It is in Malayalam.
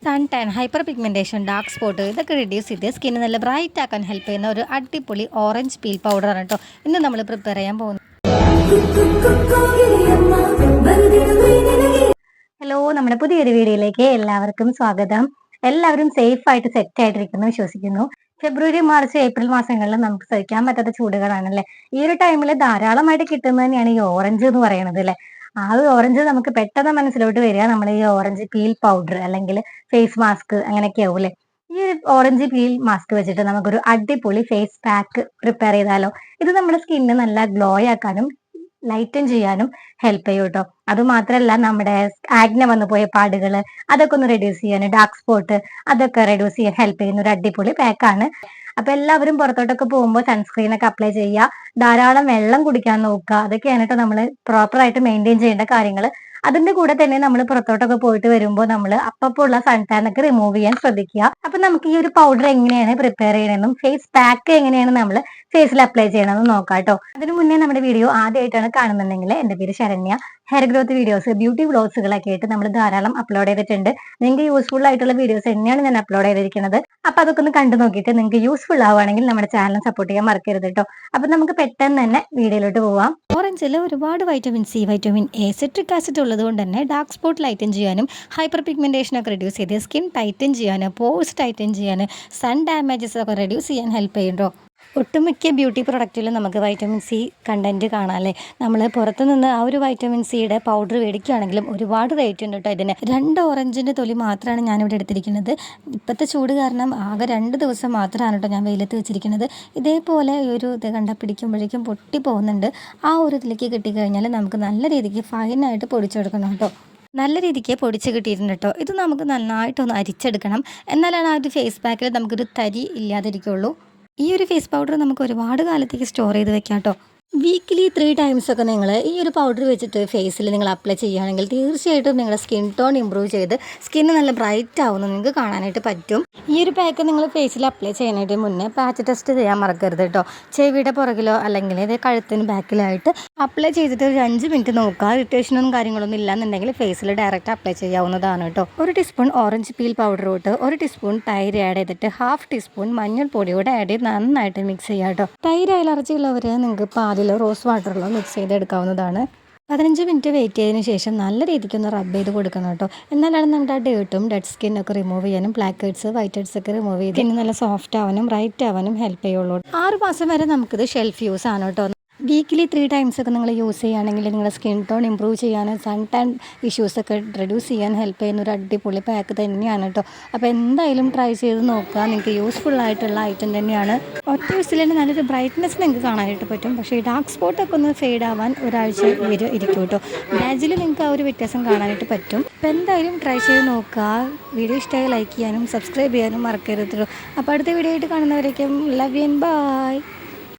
Sun tan, hyperpigmentation, dark spot ഇതൊക്കെ റിഡ്യൂസ് ചെയ്ത് സ്കിന്ന് നല്ല ബ്രൈറ്റ് ആക്കാൻ ഹെൽപ്പ് ചെയ്യുന്ന ഒരു അടിപൊളി ഓറഞ്ച് പീൽ പൗഡറാണ് കേട്ടോ ഇന്ന് നമ്മൾ പ്രിപ്പയർ ചെയ്യാൻ പോകുന്നത്. ഹലോ, നമ്മുടെ പുതിയൊരു വീഡിയോയിലേക്ക് എല്ലാവർക്കും സ്വാഗതം. എല്ലാവരും സേഫ് ആയിട്ട് സെറ്റ് ആയിട്ടിരിക്കുന്നു വിശ്വസിക്കുന്നു. ഫെബ്രുവരി, മാർച്ച്, ഏപ്രിൽ മാസങ്ങളിൽ നമുക്ക് സഹിക്കാൻ പറ്റാത്ത ചൂടുകളാണല്ലേ. ഈ ഒരു ടൈമിൽ ധാരാളമായിട്ട് കിട്ടുന്നത് തന്നെയാണ് ഈ ഓറഞ്ച് എന്ന് പറയുന്നത് അല്ലേ. ആ ഒരു ഓറഞ്ച് നമുക്ക് പെട്ടെന്ന് മനസ്സിലോട്ട് വരിക നമ്മൾ ഈ ഓറഞ്ച് പീൽ പൗഡർ അല്ലെങ്കിൽ ഫേസ് മാസ്ക് അങ്ങനെയൊക്കെ ആവും അല്ലേ. ഈ ഓറഞ്ച് പീൽ മാസ്ക് വെച്ചിട്ട് നമുക്കൊരു അടിപൊളി ഫേസ് പാക്ക് പ്രിപ്പയർ ചെയ്താലോ. ഇത് നമ്മുടെ സ്കിന്നിന് നല്ല ഗ്ലോ ആക്കാനും ലൈറ്റൻ ചെയ്യാനും ഹെൽപ്പ് ചെയ്യും കേട്ടോ. അത് മാത്രമല്ല നമ്മുടെ ആഗ്ന വന്നു പോയ പാടുകള് അതൊക്കെ ഒന്ന് റെഡ്യൂസ് ചെയ്യാൻ, ഡാർക്ക് സ്പോട്ട് അതൊക്കെ റെഡ്യൂസ് ചെയ്യാൻ ഹെൽപ്പ് ചെയ്യുന്ന ഒരു അടിപൊളി പാക്കാണ്. അപ്പൊ എല്ലാവരും പുറത്തോട്ടൊക്കെ പോകുമ്പോൾ സൺസ്ക്രീൻ ഒക്കെ അപ്ലൈ ചെയ്യുക, ധാരാളം വെള്ളം കുടിക്കാൻ നോക്കുക. അതൊക്കെയാണ് കേട്ടോ നമ്മൾ പ്രോപ്പർ ആയിട്ട് മെയിൻറ്റെയിൻ ചെയ്യേണ്ട കാര്യങ്ങൾ. അതിന്റെ കൂടെ തന്നെ നമ്മൾ പുറത്തോട്ടൊക്കെ പോയിട്ട് വരുമ്പോൾ നമ്മൾ അപ്പപ്പോൾ ഉള്ള സൺടാൻ ഒക്കെ റിമൂവ് ചെയ്യാൻ ശ്രദ്ധിക്കുക. അപ്പൊ നമുക്ക് ഈ ഒരു പൗഡർ എങ്ങനെയാണ് പ്രിപ്പയർ ചെയ്യണമെന്നും ഫേസ് പാക്ക് എങ്ങനെയാണ് നമ്മൾ ഫേസിൽ അപ്ലൈ ചെയ്യണമെന്നും നോക്കാം കേട്ടോ. അതിനു മുന്നേ നമ്മുടെ വീഡിയോ ആദ്യമായിട്ടാണ് കാണുന്നുണ്ടെങ്കിൽ എന്റെ പേര് Saranya. Hair growth videos, beauty വ്ളോഗ്സുകളൊക്കെ ആയിട്ട് നമ്മൾ ധാരാളം അപ്ലോഡ് ചെയ്തിട്ടുണ്ട്. നിങ്ങൾക്ക് യൂസ്ഫുൾ ആയിട്ടുള്ള വീഡിയോസ് തന്നെയാണ് ഞാൻ അപ്ലോഡ് ചെയ്തിരിക്കുന്നത്. അപ്പൊ അതൊക്കെ ഒന്ന് കണ്ടു നോക്കിയിട്ട് നിങ്ങൾക്ക് യൂസ്ഫുൾ ആവുകയാണെങ്കിൽ നമ്മുടെ ചാനൽ സപ്പോർട്ട് ചെയ്യാൻ മറക്കരുത് കേട്ടോ. അപ്പൊ നമുക്ക് പെട്ടെന്ന് തന്നെ വീഡിയോയിലോട്ട് പോവാം. ഓറഞ്ചിൽ ഒരുപാട് vitamin C, vitamin A, citric acid ഉള്ളത് കൊണ്ട് തന്നെ ഡാർക്ക് സ്പോട്ട് ലൈറ്റൻ ചെയ്യാനും ഹൈപ്പർ പിഗ്മെന്റേഷൻ ഒക്കെ റെഡ്യൂസ് ചെയ്ത് സ്കിൻ ടൈറ്റൻ ചെയ്യാനും പോഴ്സ് ടൈറ്റൻ ചെയ്യാനും സൺ ഡാമേജസ് ഒക്കെ റെഡ്യൂസ് ചെയ്യാൻ ഹെൽപ്പ് ചെയ്യുന്നുണ്ടോ. ഒട്ടുമിക്ക ബ്യൂട്ടി പ്രൊഡക്റ്റിലും നമുക്ക് വൈറ്റമിൻ സി കണ്ടന്റ് കാണാം അല്ലേ. നമ്മൾ പുറത്തു നിന്ന് ആ ഒരു വൈറ്റമിൻ സിയുടെ പൗഡർ മേടിക്കുകയാണെങ്കിലും ഒരുപാട് റേറ്റ് ഉണ്ട് കേട്ടോ ഇതിന്. 2 ഓറഞ്ചിൻ്റെ തൊലി മാത്രമാണ് ഞാനിവിടെ എടുത്തിരിക്കുന്നത്. ഇപ്പോഴത്തെ ചൂട് കാരണം ആകെ 2 ദിവസം മാത്രമാണ് കേട്ടോ ഞാൻ വെയിലത്ത് വെച്ചിരിക്കുന്നത്. ഇതേപോലെ ഒരു ഇത് പിടിക്കുമ്പോഴേക്കും പൊട്ടി പോകുന്നുണ്ട്. ആ ഒരു ഇതിലേക്ക് കിട്ടിക്കഴിഞ്ഞാൽ നമുക്ക് നല്ല രീതിക്ക് ഫൈനായിട്ട് പൊടിച്ചെടുക്കണം കേട്ടോ. നല്ല രീതിക്ക് പൊടിച്ച് കിട്ടിയിട്ടുണ്ട് കേട്ടോ. ഇത് നമുക്ക് നന്നായിട്ടൊന്ന് അരിച്ചെടുക്കണം. എന്നാലാണ് ആ ഒരു ഫേസ് പാക്കിൽ നമുക്കൊരു തരി ഇല്ലാതിരിക്കുള്ളൂ. ഈ ഒരു ഫേസ് പൗഡർ നമുക്ക് ഒരുപാട് കാലത്തേക്ക് സ്റ്റോർ ചെയ്ത് വെക്കാം കേട്ടോ. വീക്കിലി 3 ടൈംസ് ഒക്കെ നിങ്ങൾ ഈ ഒരു പൗഡർ വെച്ചിട്ട് ഫേസിൽ നിങ്ങൾ അപ്ലൈ ചെയ്യുകയാണെങ്കിൽ തീർച്ചയായിട്ടും നിങ്ങളുടെ സ്കിൻ ടോൺ ഇമ്പ്രൂവ് ചെയ്ത് സ്കിന്ന് നല്ല ബ്രൈറ്റ് ആവുമെന്ന് നിങ്ങൾക്ക് കാണാനായിട്ട് പറ്റും. ഈ ഒരു പാക്ക് നിങ്ങൾ ഫേസിൽ അപ്ലൈ ചെയ്യാനായിട്ട് മുന്നേ പാച്ച് ടെസ്റ്റ് ചെയ്യാൻ മറക്കരുത് കേട്ടോ. ചെവിയുടെ പുറകിലോ അല്ലെങ്കിൽ ഇത് കഴുത്തിന് ബാക്കിലായിട്ട് അപ്ലൈ ചെയ്തിട്ട് ഒരു 5 മിനിറ്റ് നോക്കുക. ഇറിറ്റേഷനൊന്നും കാര്യങ്ങളൊന്നും ഇല്ലാന്നുണ്ടെങ്കിൽ ഫേസിൽ ഡയറക്റ്റ് അപ്ലൈ ചെയ്യാവുന്നതാണ് കേട്ടോ. 1 ടീസ്പൂൺ ഓറഞ്ച് പീൽ പൗഡർ തൊട്ട് 1 ടീസ്പൂൺ തൈര് ആഡ് ചെയ്തിട്ട് 1/2 ടീസ്പൂൺ മഞ്ഞൾപ്പൊടിയോടെ ആഡ് ചെയ്ത് നന്നായിട്ട് മിക്സ് ചെയ്യാം കേട്ടോ. തൈര് അലർജി ഉള്ളവർ നിങ്ങൾക്ക് പാലിലോ റോസ് വാട്ടറിലോ മിക്സ് ചെയ്തെടുക്കാവുന്നതാണ്. 15 മിനിറ്റ് വെയിറ്റ് ചെയ്തതിന് ശേഷം നല്ല രീതിക്കൊന്ന് റബ്ബ് ചെയ്ത് കൊടുക്കണം കേട്ടോ. എന്നാലാണ് നമ്മുടെ ആ ഡേർട്ടും ഡെഡ് സ്കിന്നൊക്കെ റിമൂവ് ചെയ്യാനും ബ്ലാക്ക് ഹെഡ്സ് വൈറ്റ് ഹെഡ്സ് ഒക്കെ റിമൂവ് ചെയ്ത് പിന്നെ നല്ല സോഫ്റ്റ് ആവാനും ബ്രൈറ്റ് ആവാനും ഹെൽപ്പ് ചെയ്യുള്ളൂ. 6 മാസം വരെ നമുക്കിത് ഷെൽഫ് യൂസ് ആണ് കേട്ടോ. വീക്കിലി 3 ടൈംസ് ഒക്കെ നിങ്ങൾ യൂസ് ചെയ്യുകയാണെങ്കിൽ നിങ്ങളുടെ സ്കിൻ ടോൺ ഇമ്പ്രൂവ് ചെയ്യാനും സൺ ടാൻ ഇഷ്യൂസൊക്കെ റെഡ്യൂസ് ചെയ്യാൻ ഹെൽപ്പ് ചെയ്യുന്ന ഒരു അടിപൊളി പാക്ക് തന്നെയാണ് കേട്ടോ. അപ്പോൾ എന്തായാലും ട്രൈ ചെയ്ത് നോക്കുക. നിങ്ങൾക്ക് യൂസ്ഫുൾ ആയിട്ടുള്ള ഐറ്റം തന്നെയാണ്. ഒറ്റ യൂസിൽ തന്നെ നല്ലൊരു ബ്രൈറ്റ്നെസ് നിങ്ങൾക്ക് കാണാനായിട്ട് പറ്റും. പക്ഷേ ഈ ഡാർക്ക് സ്പോട്ടൊക്കെ ഒന്ന് ഫെയ്ഡ് ആവാൻ ഒരാഴ്ച ഇരിക്കും കേട്ടോ. ഗ്രാജുവലി നിങ്ങൾക്ക് ആ ഒരു വ്യത്യാസം കാണാനായിട്ട് പറ്റും. അപ്പോൾ എന്തായാലും ട്രൈ ചെയ്ത് നോക്കുക. വീഡിയോ ഇഷ്ടമായി ലൈക്ക് ചെയ്യാനും സബ്സ്ക്രൈബ് ചെയ്യാനും മറക്കരുത്. അപ്പോൾ അടുത്ത വീഡിയോ ആയിട്ട് കാണുന്നവരേക്കും ലവ് യു ആൻഡ് ബൈ.